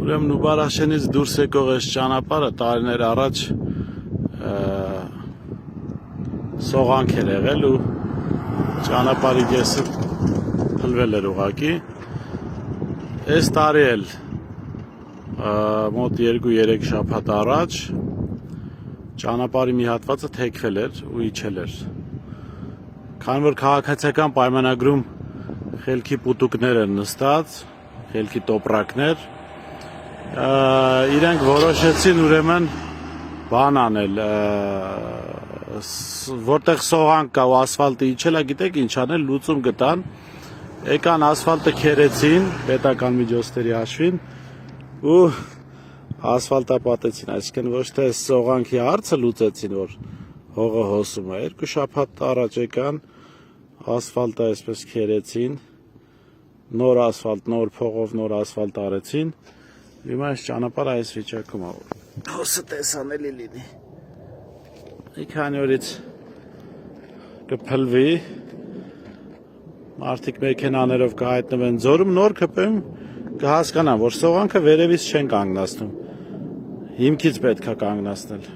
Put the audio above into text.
Ուրեմն Ուբարաշենից դուրս եկող այս ճանապարհը տարիներ առաջ սողանք էր եղել ու ճանապարհի կեսը փլվել էր ուղղակի։ Այս տարի էլ մոտ 2-3 շաբաթ առաջ ճանապարհի մի հատվածը թեքվել էր ու իջել էր։ Քանի որ քաղաքացիական պայմանագրում խելքի պուտուկներ են նստած, խելքի տոպրակներ, իրենք որոշեցին ուրեմն բան անել, որտեղ սողանք կա ու ասֆալտը իջել է, գիտեք ինչ անել, լուծում գտան, եկան ասֆալտը քերեցին պետական միջոցների հաշվին ու ասֆալտապատեցին, այսինքն ոչ թե սողանքի հարցը լուծեցին, որ հողը հոսում է, 2 շաբաթ առաջ եկան, ասֆալտը այսպես քերեցին, նոր ասֆալտ, նոր փողով նոր ասֆալտ արեցին, հիմա այս ճանապարհը այս վիճակում է, հոսը տեսանելի լինի, մի քանի օրից կփլվի, մարդիկ մեքենաներով կհայտնվեն ձորում, նոր կպեմ կհասկանան, որ սողանքը վերևից չեն կանգնացնում, հիմքից պետք է կանգնացնել։